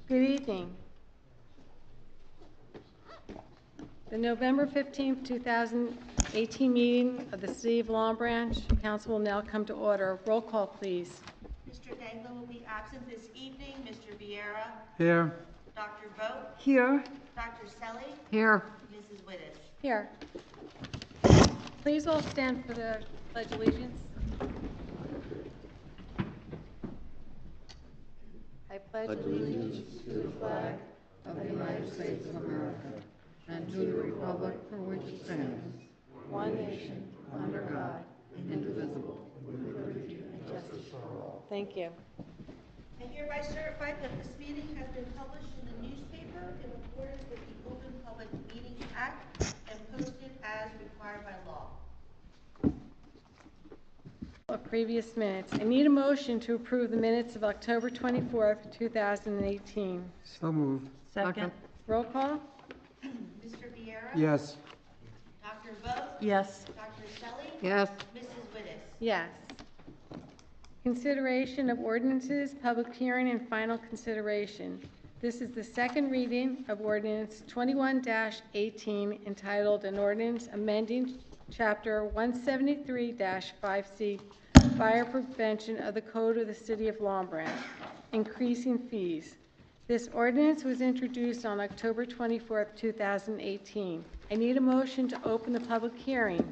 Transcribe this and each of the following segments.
Good evening. The November 15th, 2018 meeting of the City of Long Branch Council will now come to order. Roll call, please. Mr. Dangler will be absent this evening. Mr. Vieira? Here. Dr. Vogt? Here. Dr. Selly? Here. Mrs. Wittes? Here. Please all stand for the Pledge of Allegiance. I pledge allegiance to the flag Of the United States of America and to the republic for which it stands, one nation, under God, indivisible, with liberty and justice for all. Thank you. I hereby certify that this meeting has been published in the newspaper in accordance with the Open Public Meetings Act and posted as required by law. Of previous minutes. I need a motion to approve the minutes of October 24th, 2018. So moved. Second. Roll call? Mr. Vieira? Yes. Dr. Vogt? Yes. Dr. Selly? Yes. Mrs. Wittes? Yes. Consideration of ordinances, public hearing, and final consideration. This is the second reading of ordinance 21-18 entitled an ordinance amending chapter 173-5C fire prevention of the code of the City of Long Branch, increasing fees. This ordinance was introduced on October 24th, 2018. I need a motion to open the public hearing.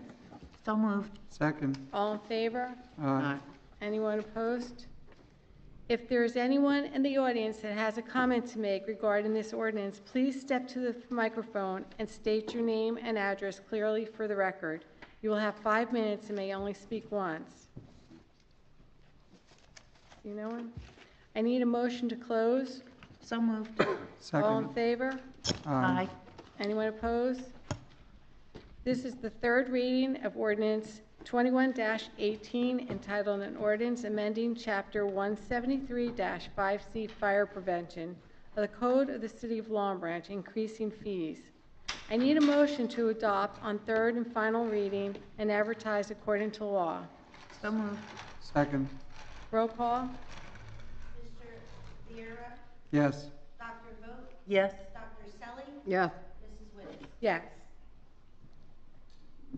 So moved. Second. All in favor? Aye. Anyone opposed? If there is anyone in the audience that has a comment to make regarding this ordinance, please step to the microphone and state your name and address clearly for the record. You will have 5 minutes and may only speak once. See no one? I need a motion to close. So moved. Second. All in favor? Aye. Anyone opposed? This is the third reading of ordinance 21-18 entitled an ordinance amending chapter 173-5C fire prevention of the code of the City of Long Branch, increasing fees. I need a motion to adopt on third and final reading and advertise according to law. So moved. Second. Roll call? Mr. Vieira? Yes. Dr. Vogt? Yes. Dr. Selly? Yes. Mrs. Wittes? Yes.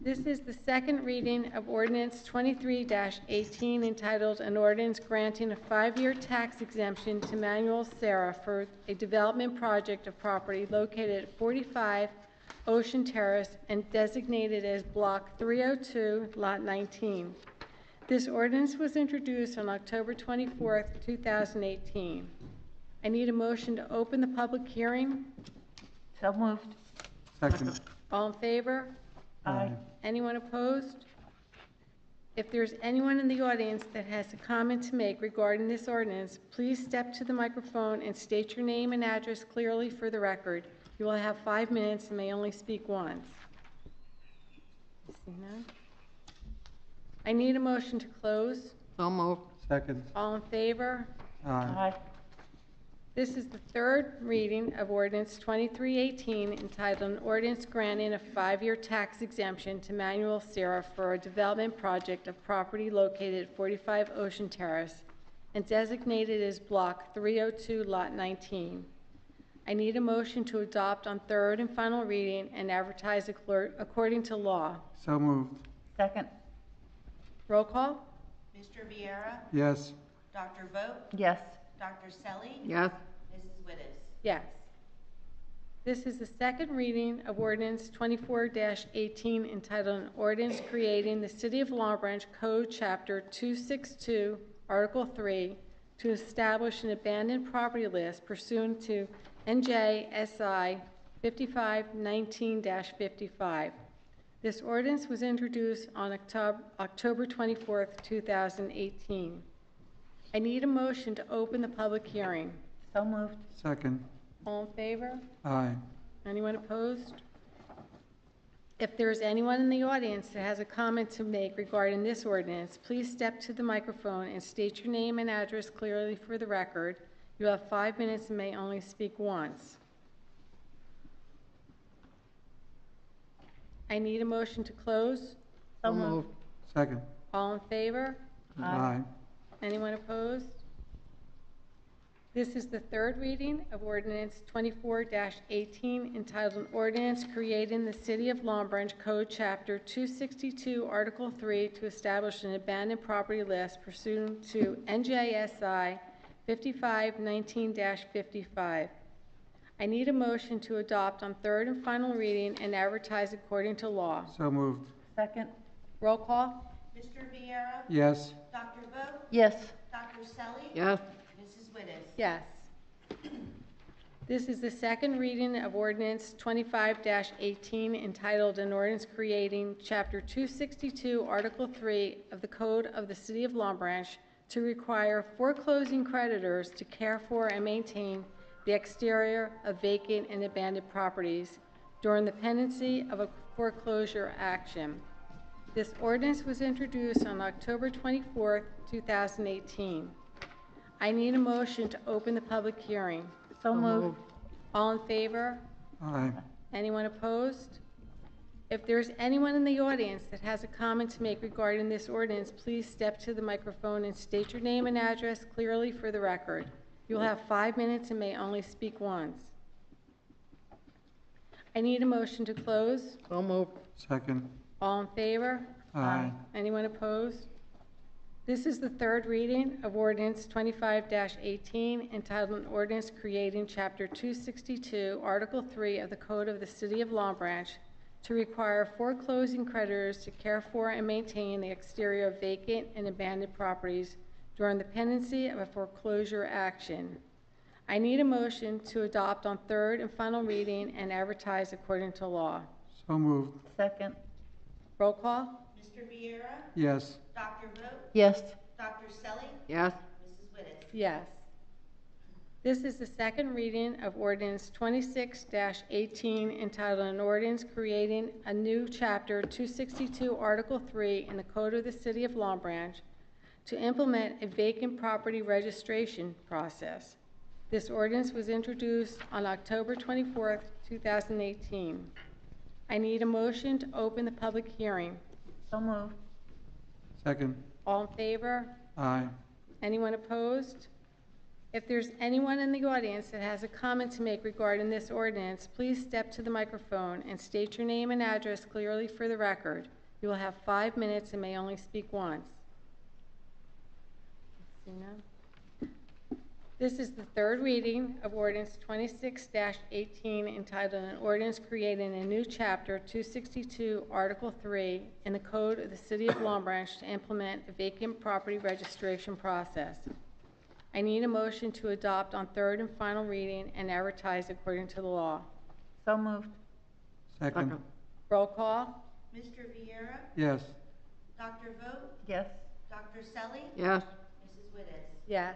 This is the second reading of ordinance 23-18 entitled an ordinance granting a 5-year tax exemption to Manuel Serra for a development project of property located at 45 Ocean Terrace and designated as Block 302, Lot 19. This ordinance was introduced on October 24th, 2018. I need a motion to open the public hearing. So moved. Second. All in favor? Aye. Anyone opposed? If there's anyone in the audience that has a comment to make regarding this ordinance, please step to the microphone and state your name and address clearly for the record. You will have 5 minutes and may only speak once. See none? I need a motion to close. So moved. Second. All in favor? Aye. This is the third reading of ordinance 2318 entitled an ordinance granting a 5-year tax exemption to Manuel Serra for a development project of property located at 45 Ocean Terrace and designated as Block 302, Lot 19. I need a motion to adopt on third and final reading and advertise according to law. So moved. Second. Roll call? Mr. Vieira? Yes. Dr. Vogt? Yes. Dr. Selly? Yes. Mrs. Wittes? Yes. This is the second reading of ordinance 24-18 entitled an ordinance creating the City of Long Branch Code Chapter 262, Article 3, to establish an abandoned property list pursuant to NJSI 5519-55. This ordinance was introduced on October 24th, 2018. I need a motion to open the public hearing. So moved. Second. All in favor? Aye. Anyone opposed? If there is anyone in the audience that has a comment to make regarding this ordinance, please step to the microphone and state your name and address clearly for the record. You have 5 minutes and may only speak once. I need a motion to close. So moved. Second. All in favor? Aye. Anyone opposed? This is the third reading of ordinance 24-18 entitled an ordinance creating the City of Long Branch Code Chapter 262, Article 3 to establish an abandoned property list pursuant to NJSI 5519-55. I need a motion to adopt on third and final reading and advertise according to law. So moved. Second. Roll call? Mr. Viera? Yes. Dr. Vogt? Yes. Dr. Selly? Yes. Mrs. Wittes? Yes. This is the second reading of ordinance 25-18 entitled an ordinance creating Chapter 262, Article 3 of the Code of the City of Long Branch to require foreclosing creditors to care for and maintain the exterior of vacant and abandoned properties during the pendency of a foreclosure action. This ordinance was introduced on October 24, 2018. I need a motion to open the public hearing. So moved. All in favor? Aye. Anyone opposed? If there's anyone in the audience that has a comment to make regarding this ordinance, please step to the microphone and state your name and address clearly for the record. You'll have 5 minutes and may only speak once. I need a motion to close. So moved. Second. All in favor? Aye. Anyone opposed? This is the third reading of ordinance 25-18 entitled an ordinance creating Chapter 262, Article 3 of the Code of the City of Long Branch to require foreclosing creditors to care for and maintain the exterior of vacant and abandoned properties during the pendency of a foreclosure action. I need a motion to adopt on third and final reading and advertise according to law. So moved. Second. Roll call? Mr. Viera? Yes. Dr. Vogt? Yes. Dr. Selly? Yes. Mrs. Wittes? Yes. This is the second reading of ordinance 26-18 entitled an ordinance creating a new Chapter 262, Article 3 in the Code of the City of Long Branch to implement a vacant property registration process. This ordinance was introduced on October 24, 2018. I need a motion to open the public hearing. So moved. Second. All in favor? Aye. Anyone opposed? If there's anyone in the audience that has a comment to make regarding this ordinance, please step to the microphone and state your name and address clearly for the record. You will have 5 minutes and may only speak once. See none? This is the third reading of ordinance 26-18 entitled an ordinance creating a new Chapter 262, Article 3 in the Code of the City of Long Branch to implement a vacant property registration process. I need a motion to adopt on third and final reading and advertise according to the law. So moved. Second. Roll call? Mr. Viera? Yes. Dr. Vogt? Yes. Dr. Selly? Yes. Mrs. Wittes? Yes.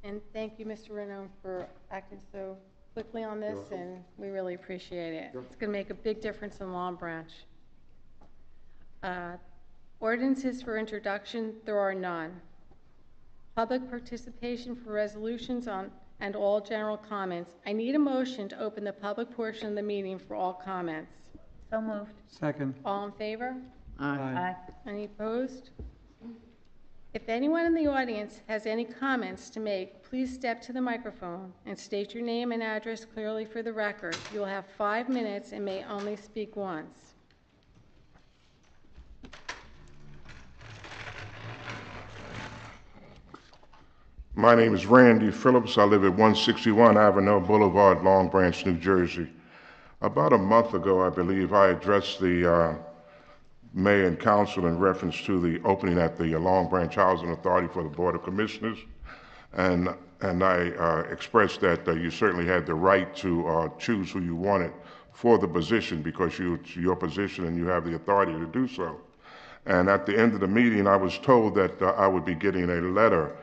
And thank you, Mr. Renaud, for acting so quickly on this, and we really appreciate it. It's going to make a big difference in Long Branch. Ordinances for introduction, there are none. Public participation for resolutions on and all general comments. I need a motion to open the public portion of the meeting for all comments. So moved. Second. All in favor? Aye. Any opposed? If anyone in the audience has any comments to make, please step to the microphone and state your name and address clearly for the record. You will have 5 minutes and may only speak once. My name is Randy Phillips. I live at 161 Avenue Boulevard, Long Branch, New Jersey. About a month ago, I believe, I addressed the mayor and council in reference to the opening at the Long Branch Housing Authority for the Board of Commissioners. And I expressed that you certainly had the right to choose who you wanted for the position because it's your position and you have the authority to do so. And at the end of the meeting, I was told that I would be getting a letter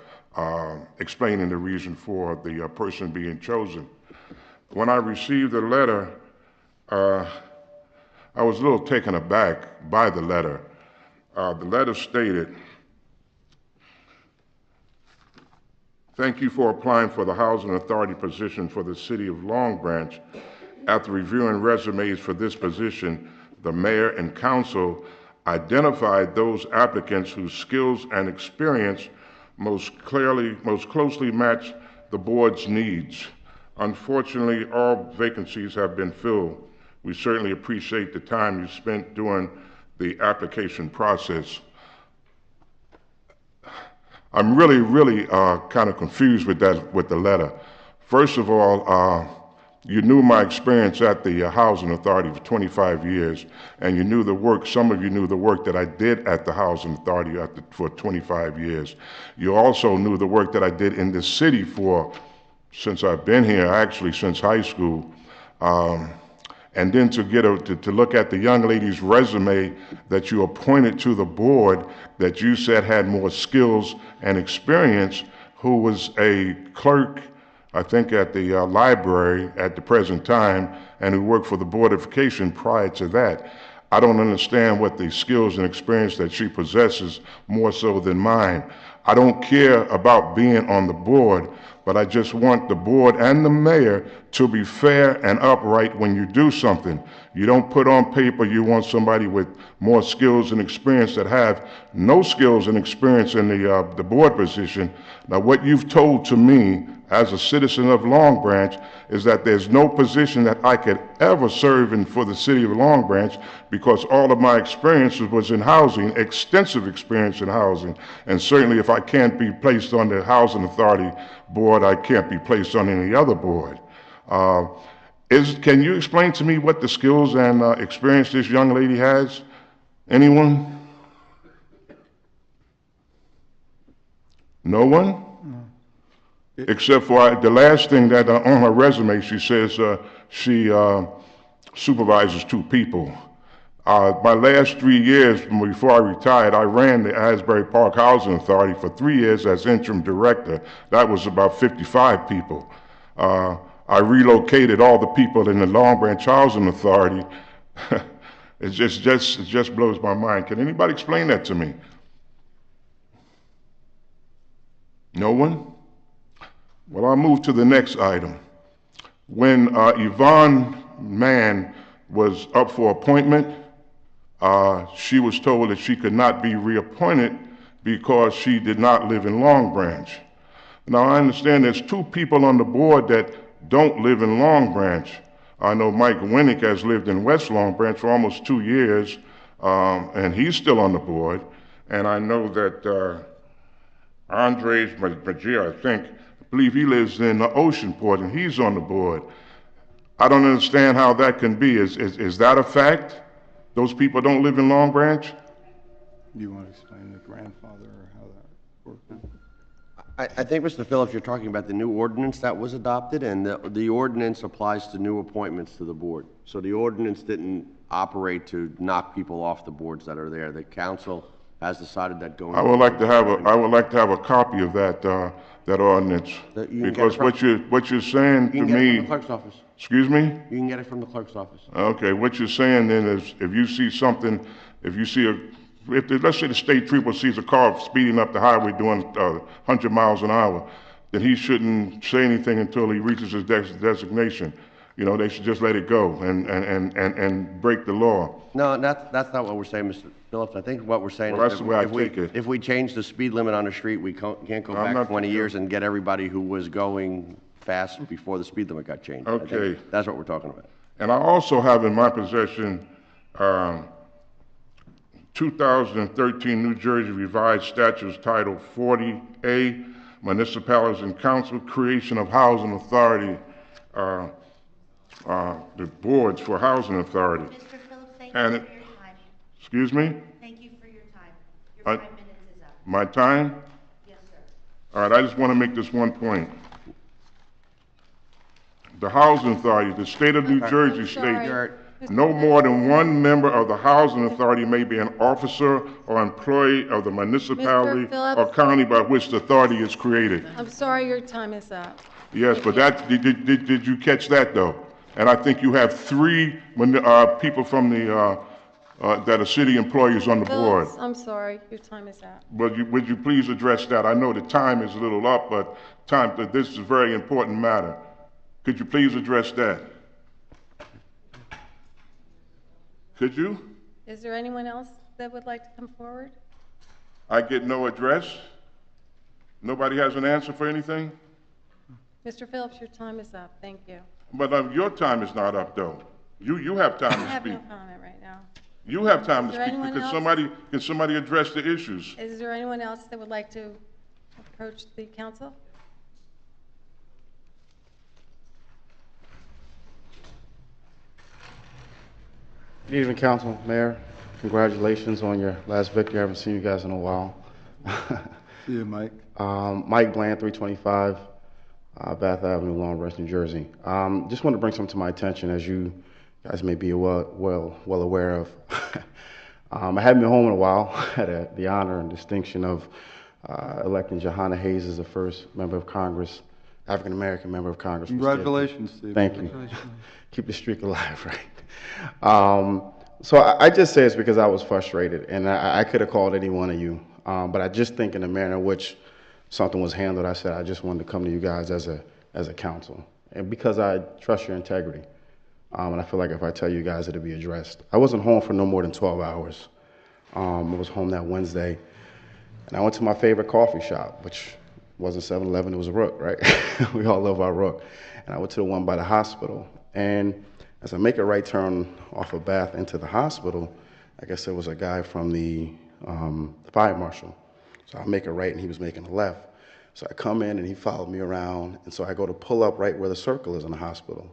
explaining the reason for the person being chosen. When I received the letter, I was a little taken aback by the letter. The letter stated, "Thank you for applying for the Housing Authority position for the City of Long Branch. After reviewing resumes for this position, the mayor and council identified those applicants whose skills and experience most closely match the board's needs. Unfortunately, all vacancies have been filled. We certainly appreciate the time you spent during the application process. I'm really kind of confused with the letter. First of all, you knew my experience at the Housing Authority for 25 years, and you knew the work, some of you knew the work that I did at the Housing Authority for 25 years. You also knew the work that I did in the city since I've been here, actually since high school. And then to look at the young lady's resume that you appointed to the board that you said had more skills and experience, who was a clerk, I think, at the library at the present time, and who worked for the Board of Education prior to that. I don't understand what the skills and experience that she possesses more so than mine. I don't care about being on the board, but I just want the board and the mayor to be fair and upright when you do something. You don't put on paper you want somebody with more skills and experience that have no skills and experience in the board position. Now, what you've told to me as a citizen of Long Branch is that there's no position that I could ever serve in for the city of Long Branch, because all of my experience was in housing, extensive experience in housing, and certainly if I can't be placed on the Housing Authority board, I can't be placed on any other board. Can you explain to me what the skills and experience this young lady has? Anyone? No one? Except for the last thing that on her resume, she says she supervises 2 people. My last 3 years before I retired, I ran the Asbury Park Housing Authority for 3 years as interim director. That was about 55 people. I relocated all the people in the Long Branch Housing Authority. It just blows my mind. Can anybody explain that to me? No one? Well, I'll move to the next item. When Yvonne Mann was up for appointment, she was told that she could not be reappointed because she did not live in Long Branch. Now, I understand there's 2 people on the board that don't live in Long Branch. I know Mike Winnick has lived in West Long Branch for almost 2 years, and he's still on the board. And I know that Andres Magia, I believe he lives in Oceanport, and he's on the board. I don't understand how that can be. Is that a fact? Those people don't live in Long Branch? Do you want to explain the grandfather or how that worked? I think, Mr. Phillips, you're talking about the new ordinance that was adopted, and the ordinance applies to new appointments to the board. So the ordinance didn't operate to knock people off the boards that are there. The council has decided that going. I would like to have a copy of that ordinance, because what you're saying to me. From the clerk's office. Excuse me? You can get it from the clerk's office. Okay, what you're saying then is, if you see something, let's say the state trooper sees a car speeding up the highway doing 100 miles an hour, then he shouldn't say anything until he reaches his designation. You know, they should just let it go and break the law. No, that's not what we're saying, Mr. Phillips. I think what we're saying Well, is that's the way I take it. if we change the speed limit on the street, we can't go back 20 years and get everybody who was going fast before the speed limit got changed. Okay. That's what we're talking about. And I also have in my possession 2013 New Jersey Revised Statutes Title 40A, Municipalities and Council, Creation of Housing Authority, the boards for Housing Authority. Mr. Phillips, thank And you for your time. Excuse me? Thank you for your time. Your 5 minutes is up. My time? Yes, sir. All right, I just want to make this one point. The Housing Authority, the state of New Jersey states, no more than one member of the Housing Authority may be an officer or employee of the municipality Mr. or county by which the authority is created. I'm sorry, your time is up. Yes, but did you catch that though? And I think you have 3 people from the that are city employees on the board. Phillips, I'm sorry, your time is up. Would you please address that? I know the time is a little up, but this is a very important matter. Could you please address that? Could you? Is there anyone else that would like to come forward? I get no address? Nobody has an answer for anything? Mr. Phillips, your time is up. Thank you. But your time is not up, though. You have I time to have no speak. comment right now. You have time Is to there speak anyone because else? can somebody address the issues? Is there anyone else that would like to approach the council? Good evening, Council, Mayor. Congratulations on your last victory. I haven't seen you guys in a while. See you, Mike. Mike Bland, 325 Bath Avenue, Long Branch, New Jersey. Just want to bring something to my attention, as you guys may be well aware of. I haven't been home in a while. I had the honor and distinction of electing Johanna Hayes as the first member of Congress, African American member of Congress. Congratulations, Steve. Thank you. Keep the streak alive, right? So I just say it's because I was frustrated, and I could have called any one of you, but I just think in the manner in which something was handled, I said I just wanted to come to you guys as a council, and because I trust your integrity, and I feel like if I tell you guys, it'll be addressed. I wasn't home for no more than 12 hours. I was home that Wednesday, and I went to my favorite coffee shop, which wasn't 7-Eleven, it was a Rook, right? We all love our Rook. And I went to the one by the hospital. And as I make a right turn off of Bath into the hospital, I guess there was a guy from the fire marshal. So I make a right and he was making a left. So I come in and he followed me around. And so I go to pull up right where the circle is in the hospital.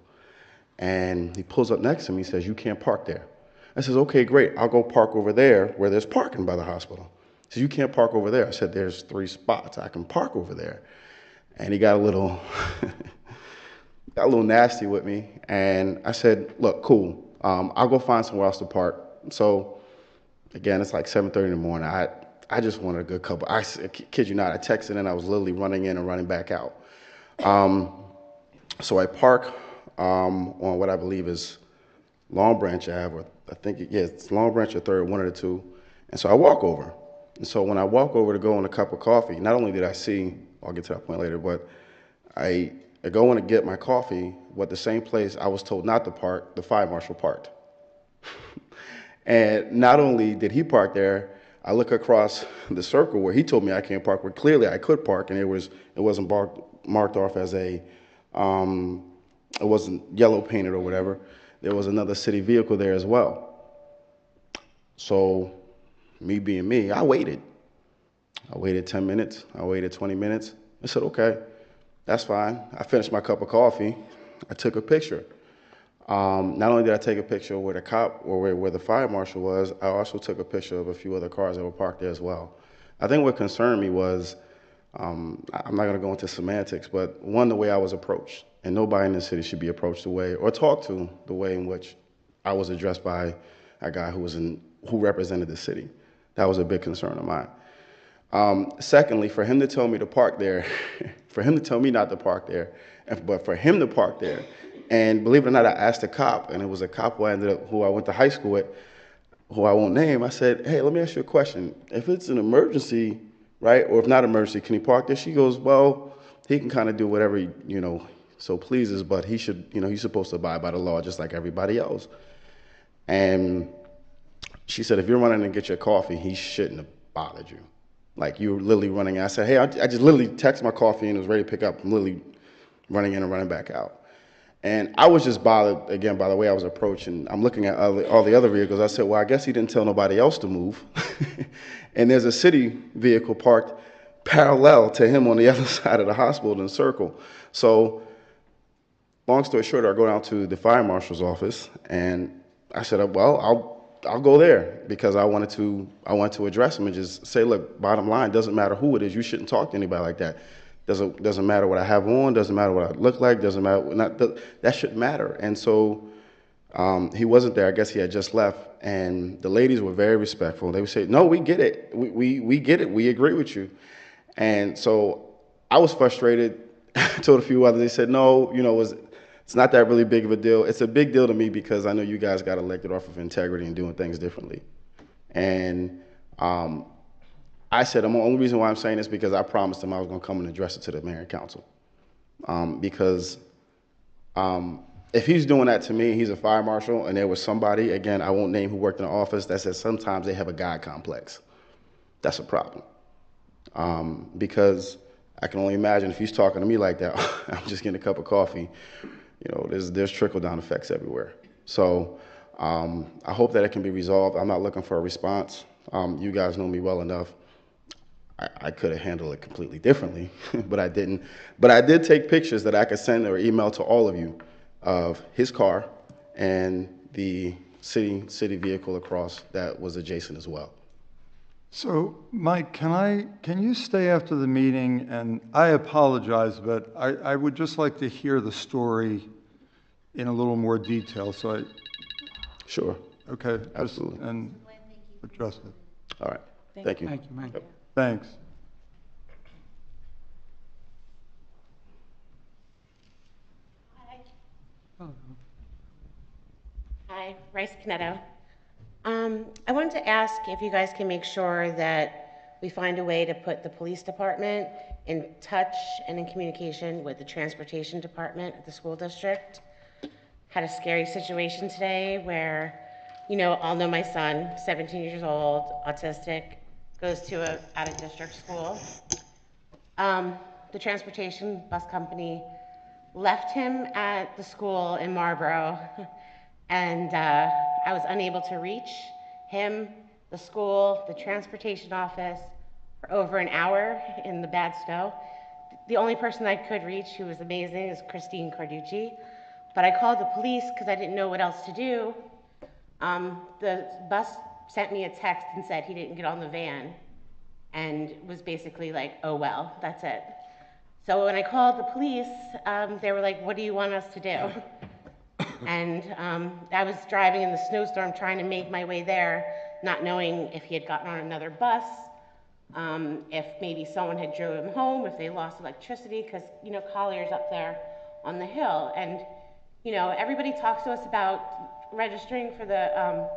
And he pulls up next to me and says, "You can't park there." I says, "Okay, great. I'll go park over there where there's parking by the hospital." He says, "You can't park over there." I said, "There's 3 spots. I can park over there." And he got a little nasty with me. And I said, "Look, cool. I'll go find somewhere else to park." So again, it's like 7:30 in the morning. I just wanted a good couple. I kid you not, I texted and I was literally running in and running back out. So I park on what I believe is Long Branch Ave, or I think, it's Long Branch or 3rd, one of the two. And so I walk over. And so when I walk over to go on a cup of coffee, not only did I see, I'll get to that point later, but I go in to get my coffee, but the same place I was told not to park, the fire marshal parked. And not only did he park there, I look across the circle where he told me I can't park, where clearly I could park, and it wasn't marked off as it wasn't yellow painted or whatever. There was another city vehicle there as well. So me being me, I waited. I waited 10 minutes. I waited 20 minutes. I said, "Okay, that's fine." I finished my cup of coffee. I took a picture. Not only did I take a picture where the cop or where the fire marshal was, I also took a picture of a few other cars that were parked there as well. I think what concerned me was, I'm not going to go into semantics, but one, the way I was approached. And nobody in the city should be approached the way, or talked to the way in which I was addressed by a guy who represented the city. That was a big concern of mine. Secondly, for him to tell me to park there, for him to tell me not to park there, but for him to park there, and believe it or not, I asked a cop, and it was a cop who I went to high school with, who I won't name. I said, "Hey, let me ask you a question. If it's an emergency, right, or if not emergency, can he park there?" She goes, "Well, he can kind of do whatever he, so pleases, but he should, he's supposed to abide by the law just like everybody else." And she said, "If you're running to get your coffee, he shouldn't have bothered you. Like, you were literally running." I said, "Hey, I just literally texted my coffee and was ready to pick up. I'm literally running in and running back out." And I was just bothered, again, by the way I was approaching. I'm looking at all the other vehicles. I said, well, I guess he didn't tell nobody else to move. And there's a city vehicle parked parallel to him on the other side of the hospital in the circle. So long story short, I go down to the fire marshal's office, and I said, well, I'll go there, because I wanted to address him and just say, look, bottom line, doesn't matter who it is, you shouldn't talk to anybody like that. Doesn't matter what I have on, doesn't matter what I look like, doesn't matter, that shouldn't matter. And so he wasn't there. I guess he had just left, and the ladies were very respectful. They would say, "No, we get it. We get it. We agree with you." And so I was frustrated. I told a few others. They said, "No, it's not that really big of a deal." It's a big deal to me because I know you guys got elected off of integrity and doing things differently. And I said, the only reason why I'm saying this is because I promised him I was going to come and address it to the mayor and council. Because if he's doing that to me, he's a fire marshal, and there was somebody, again, I won't name who worked in the office, that said sometimes they have a God complex. That's a problem. Because I can only imagine if he's talking to me like that, I'm just getting a cup of coffee. You know, there's trickle-down effects everywhere. So I hope that it can be resolved. I'm not looking for a response. You guys know me well enough. I could have handled it completely differently, but I didn't. But I did take pictures that I could send or email to all of you of his car and the city vehicle across that was adjacent as well. So, Mike, can you stay after the meeting? And I apologize, but I would just like to hear the story in a little more detail. So Sure. okay. Absolutely. And address it. All right. Thank you. Thank you, Mike. Yep. Thanks. Hi, Rice Canetto. I wanted to ask if you guys can make sure that we find a way to put the police department in touch and in communication with the transportation department at the school district. Had a scary situation today where, you know, all know my son, 17 years old, autistic, goes to a out-of-district school. The transportation bus company left him at the school in Marlboro, and I was unable to reach him, the school, the transportation office for over an hour in the bad snow. The only person I could reach who was amazing is Christine Carducci, but I called the police because I didn't know what else to do. The bus sent me a text and said he didn't get on the van and was basically like, oh well, that's it. So when I called the police, they were like, what do you want us to do? And I was driving in the snowstorm trying to make my way there, not knowing if he had gotten on another bus, if maybe someone had drove him home, if they lost electricity, because, you know, Collier's up there on the hill. And, you know, everybody talks to us about registering for the...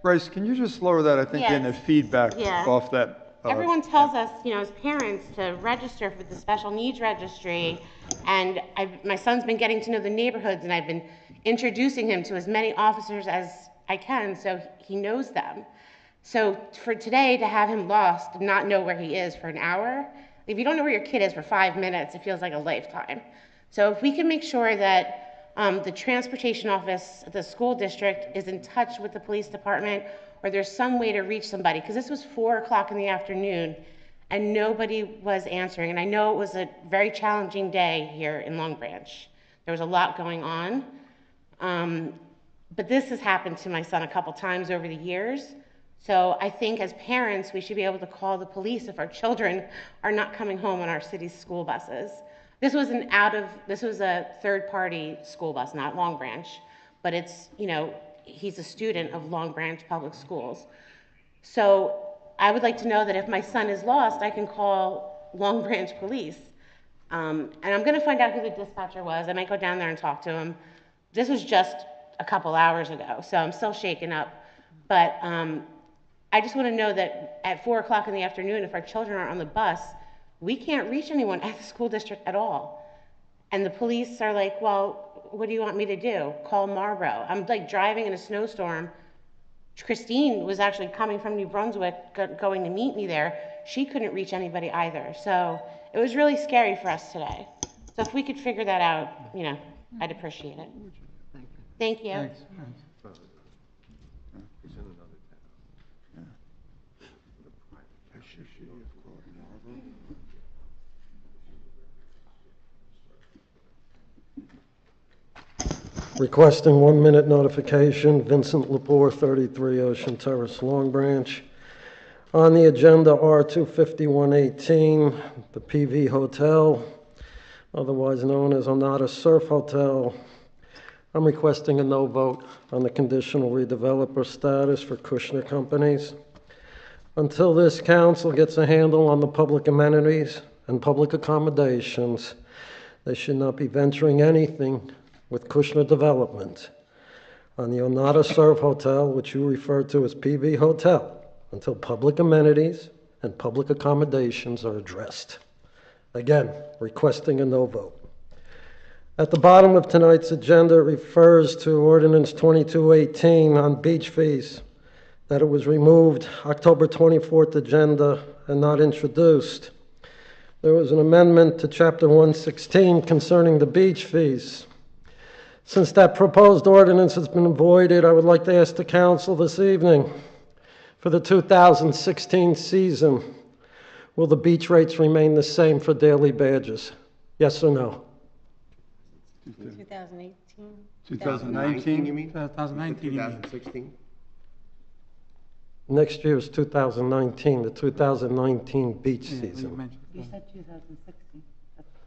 Bryce, can you just lower that? I think Yes. in the feedback Yeah. off that. Everyone tells us, you know, as parents to register for the special needs registry, and my son's been getting to know the neighborhoods, and I've been introducing him to as many officers as I can so he knows them. So for today to have him lost and not know where he is for an hour, if you don't know where your kid is for 5 minutes, it feels like a lifetime. So if we can make sure that the transportation office at the school district is in touch with the police department, or there's some way to reach somebody, because this was 4 o'clock in the afternoon and nobody was answering. And I know it was a very challenging day here in Long Branch. There was a lot going on. But this has happened to my son a couple times over the years. So I think as parents, we should be able to call the police if our children are not coming home on our city's school buses. This was a third-party school bus, not Long Branch, but it's, you know, he's a student of Long Branch Public Schools. So I would like to know that if my son is lost, I can call Long Branch Police. And I'm gonna find out who the dispatcher was. I might go down there and talk to him. This was just a couple hours ago, so I'm still shaken up. But I just wanna know that at 4 o'clock in the afternoon, if our children are on the bus, we can't reach anyone at the school district at all. And the police are like, well, what do you want me to do? Call Marlboro. I'm like driving in a snowstorm. Christine was actually coming from New Brunswick, going to meet me there. She couldn't reach anybody either. So it was really scary for us today. So if we could figure that out, you know, I'd appreciate it. Thank you. Thanks. Requesting 1-minute notification, Vincent Lepore, 33 Ocean Terrace, Long Branch. On the agenda, R25118, the PV Hotel, otherwise known as Onata Surf Hotel. I'm requesting a no vote on the conditional redeveloper status for Kushner Companies. Until this council gets a handle on the public amenities and public accommodations, they should not be venturing anything with Kushner Development on the Onata Surf Hotel, which you refer to as PV Hotel, until public amenities and public accommodations are addressed. Again, requesting a no vote. At the bottom of tonight's agenda, it refers to Ordinance 2218 on beach fees, that it was removed October 24th agenda and not introduced. there was an amendment to Chapter 116 concerning the beach fees. Since that proposed ordinance has been voided, I would like to ask the council this evening, for the 2016 season, will the beach rates remain the same for daily badges? Yes or no? 2018? 2019? You mean? 2019, you mean? 2016? Next year is 2019, the 2019 beach You season. mentioned. You said 2016.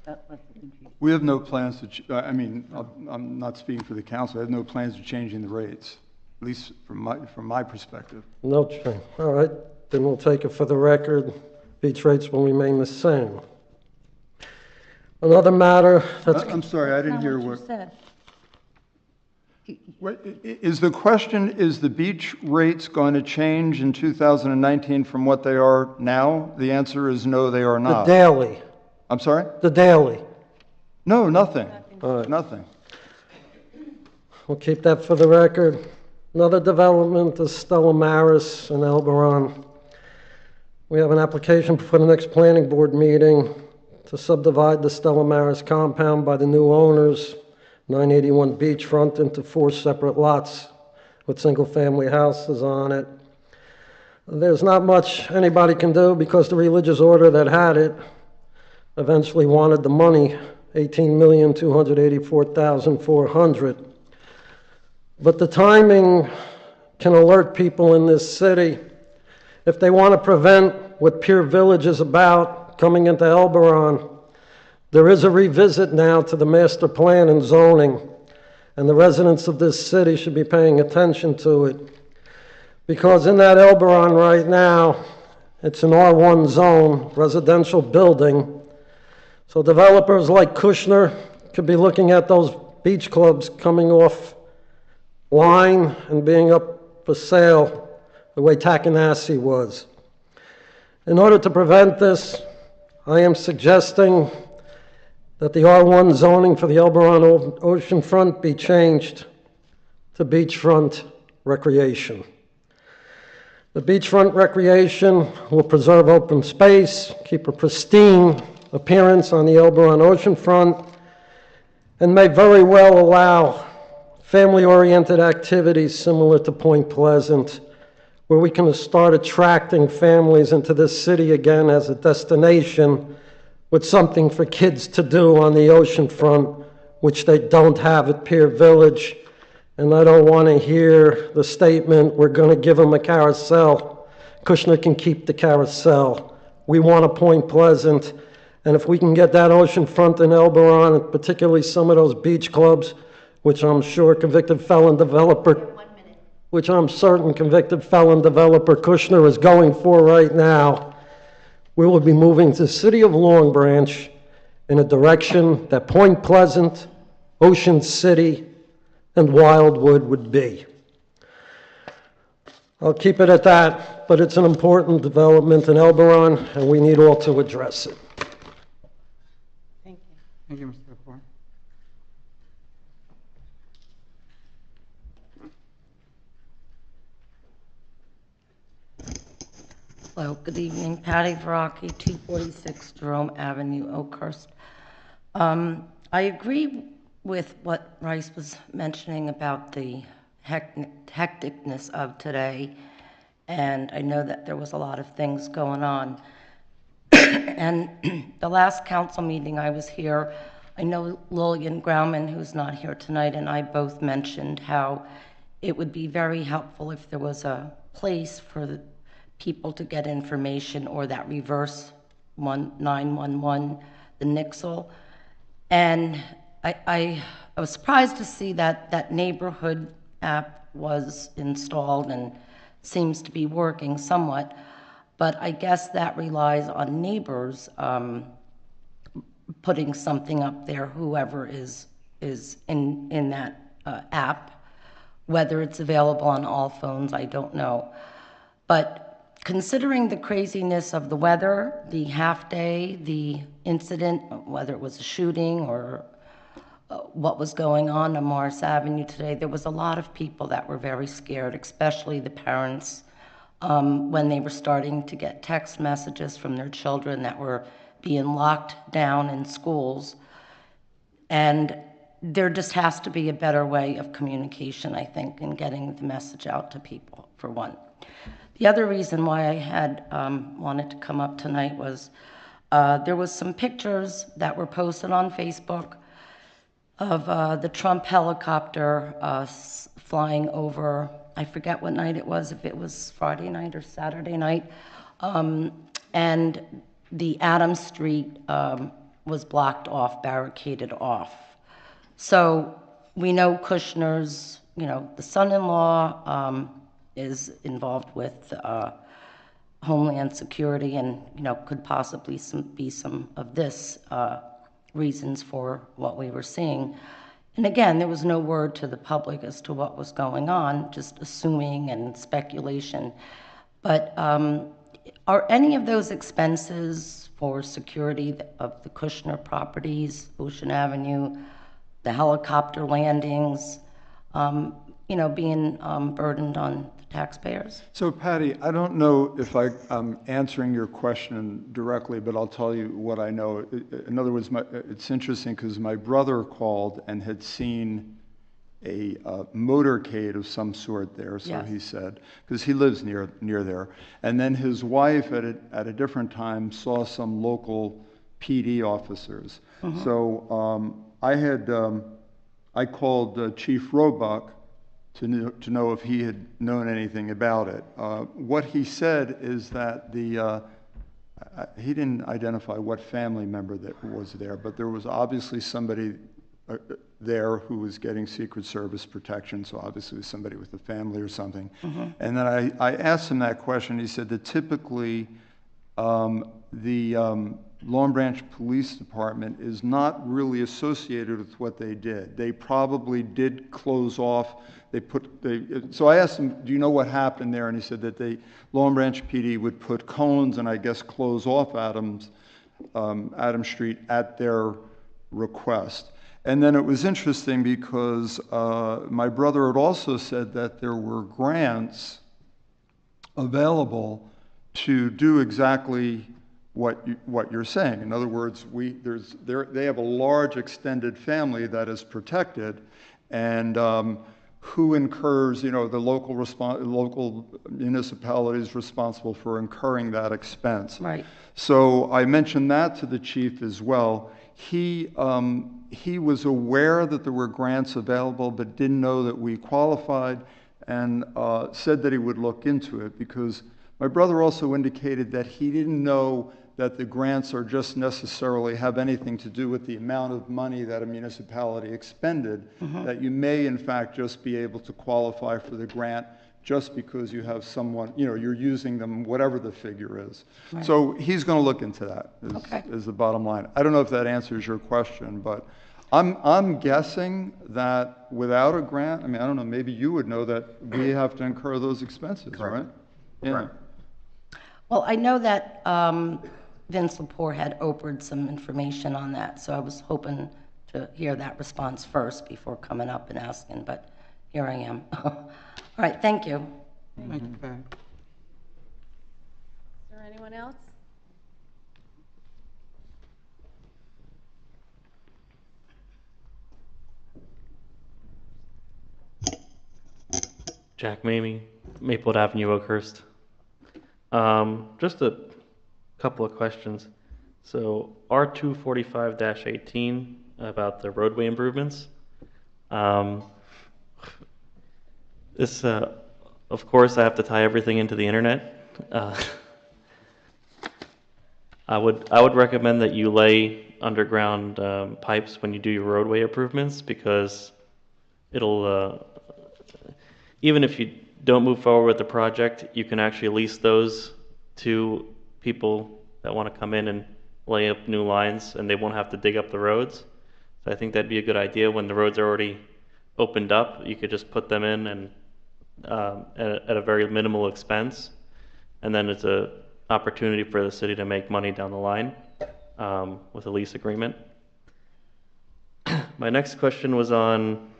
That was the confusion. We have no plans to, I mean, I'm not speaking for the council, I have no plans of changing the rates, at least from my perspective. No change. All right, then we'll take it for the record. Beach rates will remain the same. Another matter that's, I'm sorry, I didn't hear what. You said. Wait, is the question, is the beach rates going to change in 2019 from what they are now? The answer is no, they are the not. daily, I'm sorry? the daily. No, nothing. All right. Nothing. We'll keep that for the record. Another development is Stella Maris in Elberon. We have an application for the next planning board meeting to subdivide the Stella Maris compound by the new owners, 981 Beachfront, into 4 separate lots with single-family houses on it. There's not much anybody can do because the religious order that had it eventually wanted the money, $18,284,400. But the timing can alert people in this city. If they want to prevent what Pier Village is about coming into Elberon, there is a revisit now to the master plan and zoning, and the residents of this city should be paying attention to it. Because in that Elberon right now, it's an R1 zone, residential building. So developers like Kushner could be looking at those beach clubs coming off line and being up for sale the way Takanasi was. In order to prevent this, I am suggesting that the R1 zoning for the Elberon oceanfront be changed to beachfront recreation. The beachfront recreation will preserve open space, keep a pristine appearance on the Elberon oceanfront, and may very well allow family-oriented activities similar to Point Pleasant, where we can start attracting families into this city again as a destination with something for kids to do on the oceanfront, which they don't have at Pier Village. And I don't want to hear the statement, we're going to give them a carousel. Kushner can keep the carousel. We want a Point Pleasant. And if we can get that oceanfront in Elberon, and particularly some of those beach clubs, which I'm sure convicted felon developer, which I'm certain convicted felon developer Kushner is going for right now, we will be moving to the city of Long Branch in a direction that Point Pleasant, Ocean City, and Wildwood would be. I'll keep it at that, but it's an important development in Elberon, and we need all to address it. Thank you. Thank you, Mr. Lepore. Hello, good evening. Patty Veracchi, 246 Jerome Avenue, Oakhurst. I agree with what Rice was mentioning about the hecticness of today, and I know that there was a lot of things going on. And the last council meeting I was here, I know Lillian Grauman, who's not here tonight, and I both mentioned how it would be very helpful if there was a place for the people to get information, or that reverse 911, the Nixle. And I was surprised to see that that neighborhood app was installed and seems to be working somewhat, but I guess that relies on neighbors putting something up there, whoever is in that app. Whether it's available on all phones, I don't know. But considering the craziness of the weather, the half-day, the incident, whether it was a shooting or what was going on Morris Avenue today, there was a lot of people that were very scared, especially the parents, when they were starting to get text messages from their children that were being locked down in schools. And there just has to be a better way of communication, I think, in getting the message out to people, for one. The other reason why I had wanted to come up tonight was there was some pictures that were posted on Facebook of the Trump helicopter flying over, I forget what night it was, if it was Friday night or Saturday night, and the Adams Street was blocked off, barricaded off. So we know Kushner's, the son-in-law is involved with Homeland Security and, could possibly be some of this reasons for what we were seeing. And again, there was no word to the public as to what was going on, just assuming and speculation. But are any of those expenses for security of the Kushner properties, Ocean Avenue, the helicopter landings, being burdened on the taxpayers? So Patty, I don't know if I'm answering your question directly, but I'll tell you what I know. In other words, it's interesting because my brother called and had seen a motorcade of some sort there, so Yes. he said, because he lives near there. And then his wife at a different time saw some local PD officers. Mm-hmm. So I called Chief Roebuck to know if he had known anything about it. What he said is that he didn't identify what family member that was there, but there was obviously somebody there who was getting Secret Service protection, so obviously it was somebody with a family or something. Mm-hmm. And then I asked him that question. He said that typically the Long Branch Police Department is not really associated with what they did. They probably did close off. So I asked him, do you know what happened there? And he said that Long Branch PD would put cones and I guess close off Adams Street at their request. And then it was interesting because my brother had also said that there were grants available to do exactly what you're saying. In other words, they have a large extended family that is protected, and who incurs, the local municipalities responsible for incurring that expense. Right. So I mentioned that to the chief as well. He was aware that there were grants available, but didn't know that we qualified, and said that he would look into it, because my brother also indicated that he didn't know that the grants are just necessarily have anything to do with the amount of money that a municipality expended, that you may in fact just be able to qualify for the grant just because you have someone, you're using them, whatever the figure is. Right. So he's going to look into that, is the bottom line. I don't know if that answers your question, but I'm guessing that without a grant, I don't know, maybe you would know that we have to incur those expenses, Correct. right? Yeah. Right. Well, I know that Vince Lepore had offered some information on that, so I was hoping to hear that response first before coming up and asking, but here I am. All right, thank you. Thank you, Patty. Is there anyone else? Jack Mamie, Maplewood Avenue, Oakhurst. Just a couple of questions. So R245-18 about the roadway improvements. This, of course, I have to tie everything into the internet. I would recommend that you lay underground pipes when you do your roadway improvements, because it'll even if you don't move forward with the project, you can actually lease those to people that want to come in and lay up new lines, and they won't have to dig up the roads. So I think that'd be a good idea. When the roads are already opened up, you could just put them in and at a very minimal expense, and then it's a opportunity for the city to make money down the line with a lease agreement. My next question was on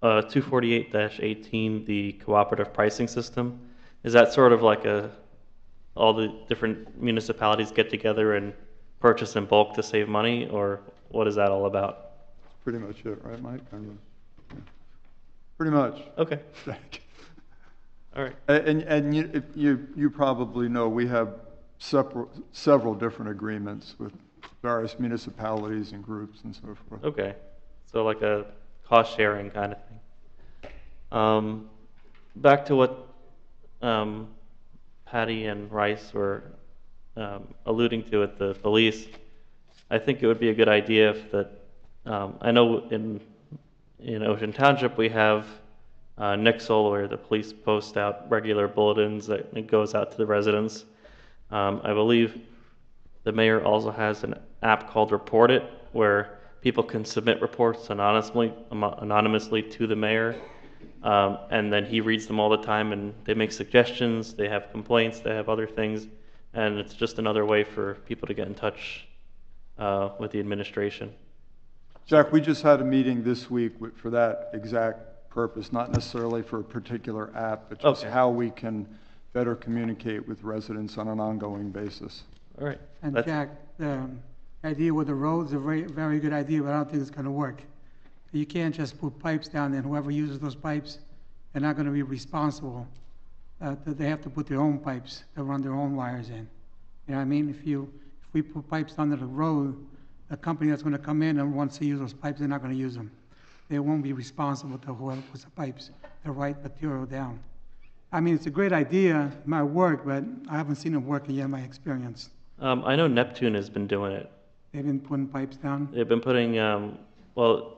248-18, the cooperative pricing system. Is that sort of like all the different municipalities get together and purchase in bulk to save money, or what is that all about? That's pretty much it, right, Mike? Yeah. Pretty much. Okay. All right. And you probably know, we have several different agreements with various municipalities and groups and so forth. Okay. So like a cost sharing kind of thing. Back to what Patty and Rice were alluding to at the police, I think it would be a good idea if that, I know in Ocean Township we have Nixle, where the police post out regular bulletins that it goes out to the residents. I believe the mayor also has an app called Report It, where people can submit reports anonymously to the mayor, and then he reads them all the time, and they make suggestions, they have complaints, they have other things, and it's just another way for people to get in touch with the administration. Jack, we just had a meeting this week for that exact purpose, not necessarily for a particular app, but just how we can better communicate with residents on an ongoing basis. All right. And Jack, the idea with the roads is a very, very good idea, but I don't think it's going to work. You can't just put pipes down there, and whoever uses those pipes, they're not going to be responsible. They have to put their own pipes to run their own wires in. You know what I mean? If we put pipes under the road, the company that's going to come in and wants to use those pipes, they're not going to use them. They won't be responsible to whoever puts the pipes, the right material down. I mean, it's a great idea, it might work, but I haven't seen it working yet in my experience. I know Neptune has been doing it. They've been putting pipes down? They've been putting, well,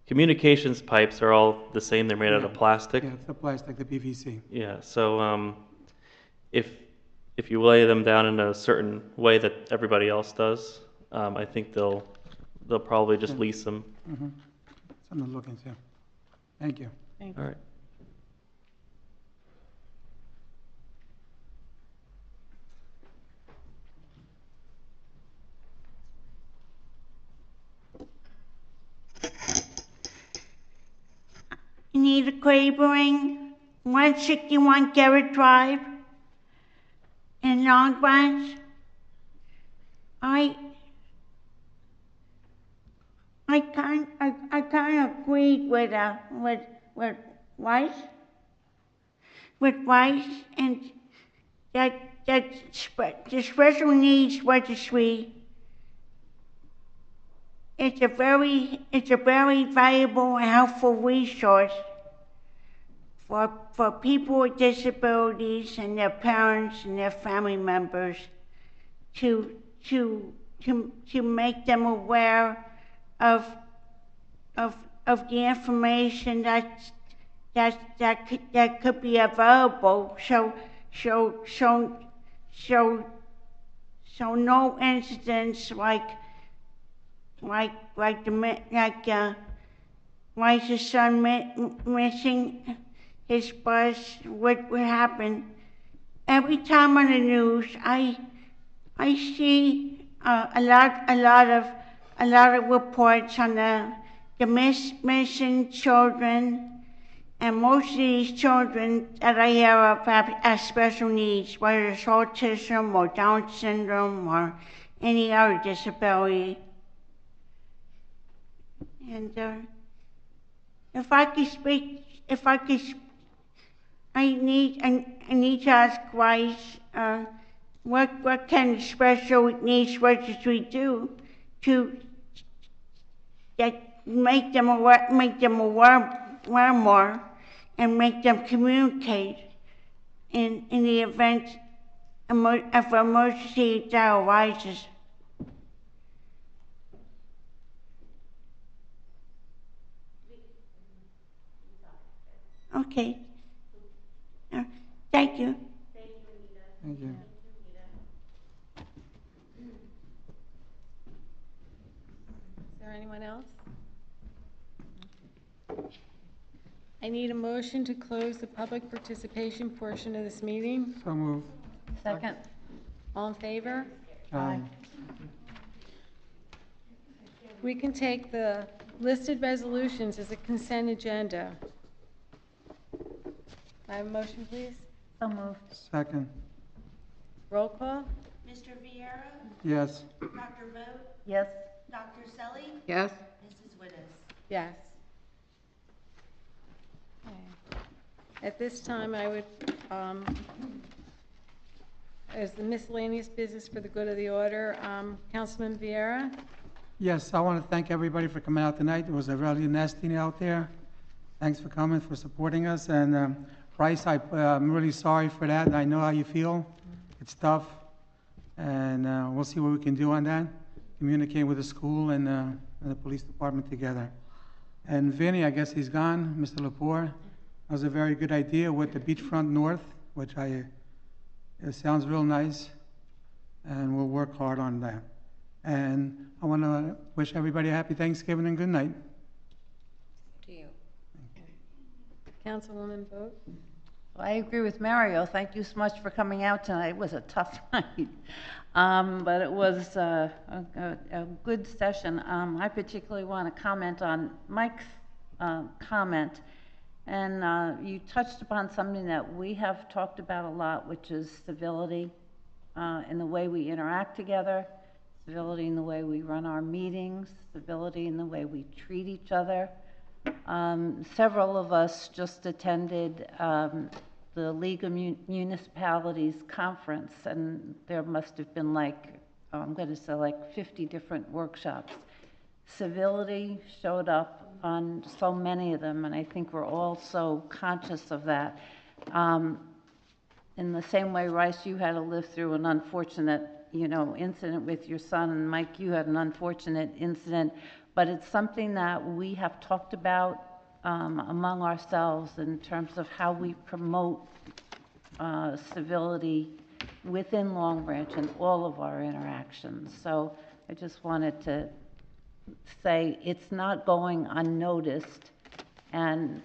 communications pipes are all the same. They're made out of plastic. Yeah, it's the plastic, the PVC. Yeah, so if you lay them down in a certain way that everybody else does, I think they'll probably just lease them. Mm-hmm. Something to look into. Thank you. Thank you. All right. Anita Cravering, 161 Garrett Drive in Long Branch. I kind of agreed with Rice, and that the special needs registry. It's a very valuable and helpful resource for people with disabilities and their parents and their family members to make them aware of the information that could be available. So no incidents like Rice's son missing his bus would happen. Every time on the news, I see a lot of reports on the missing children, and most of these children that I hear of have special needs, whether it's autism or Down syndrome or any other disability. And I need to ask Rice, what can the special needs registry do to make them aware more and make them communicate in the event of an emergency that arises? Okay. Thank you. Thank you. Is there anyone else? I need a motion to close the public participation portion of this meeting. So moved. Second. All in favor? Aye. We can take the listed resolutions as a consent agenda. I have a motion, please. So moved. Second. Roll call? Mr. Viera? Yes. Dr. Vogt? Yes. Dr. Selly? Yes. Mrs. Wittes? Yes. Okay. At this time, I would, as the miscellaneous business for the good of the order, Councilman Vieira? Yes, I want to thank everybody for coming out tonight. It was a really nasty out there. Thanks for coming, for supporting us. And Bryce, I'm really sorry for that, and I know how you feel. It's tough, and we'll see what we can do on that. Communicate with the school and the police department together. And Vinny, I guess he's gone, Mr. Lepore. That was a very good idea with the beachfront north, which it sounds real nice, and we'll work hard on that. And I want to wish everybody a happy Thanksgiving and good night. To you. Councilwoman Vogt? Well, I agree with Mario. Thank you so much for coming out tonight. It was a tough night, but it was a good session. I particularly want to comment on Mike's comment, and you touched upon something that we have talked about a lot, which is civility in the way we interact together, civility in the way we run our meetings, civility in the way we treat each other. Several of us just attended the League of Municipalities conference, and there must have been I'm going to say 50 different workshops. Civility showed up on so many of them, and I think we're all so conscious of that. In the same way, Rice, you had to live through an unfortunate incident with your son, and Mike, you had an unfortunate incident, but it's something that we have talked about among ourselves in terms of how we promote civility within Long Branch and all of our interactions. So I just wanted to say it's not going unnoticed, and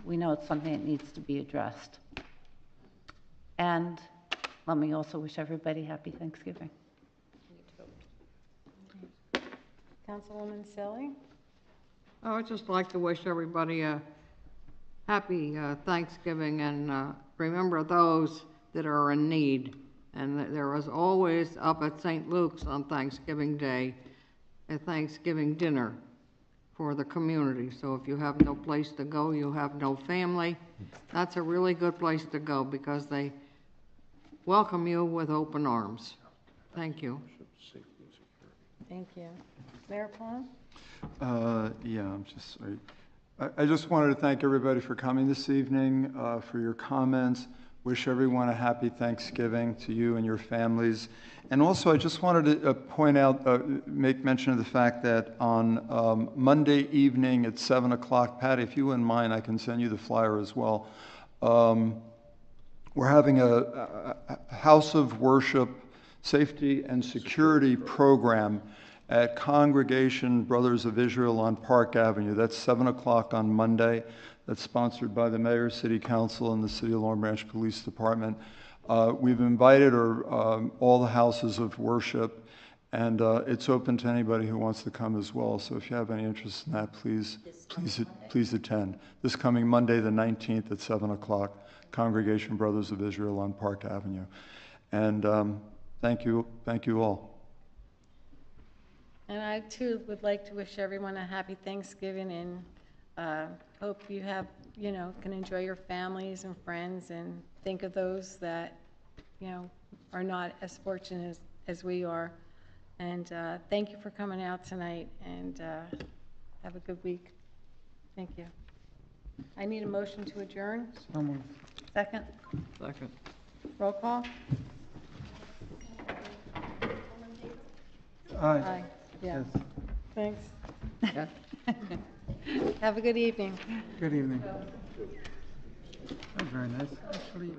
we know it's something that needs to be addressed. And let me also wish everybody happy Thanksgiving. Councilwoman Selly? I would just like to wish everybody a happy Thanksgiving, and remember those that are in need. And there was always up at St. Luke's on Thanksgiving Day a Thanksgiving dinner for the community. So if you have no place to go, you have no family, that's a really good place to go because they welcome you with open arms. Thank you. Thank you. Mayor Plum? Yeah, I'm just sorry. I just wanted to thank everybody for coming this evening, for your comments. Wish everyone a happy Thanksgiving to you and your families. And also, I just wanted to point out, make mention of the fact that on Monday evening at 7 o'clock, Patty, if you wouldn't mind, I can send you the flyer as well. We're having a House of Worship Safety and Security program at Congregation Brothers of Israel on Park Avenue. That's 7 o'clock on Monday. That's sponsored by the Mayor, City Council, and the City of Long Branch Police Department. We've invited all the houses of worship, and it's open to anybody who wants to come as well. So if you have any interest in that, please attend. This coming Monday, the 19th at 7 o'clock, Congregation Brothers of Israel on Park Avenue. And thank you all. And I too would like to wish everyone a happy Thanksgiving, and hope you have, can enjoy your families and friends, and think of those that, are not as fortunate as we are. And thank you for coming out tonight, and have a good week. Thank you. I need a motion to adjourn. So moved. Second? Second. Roll call? Aye. Yeah. Yes. Thanks. Yes. Have a good evening. Good evening. That's very nice. Actually.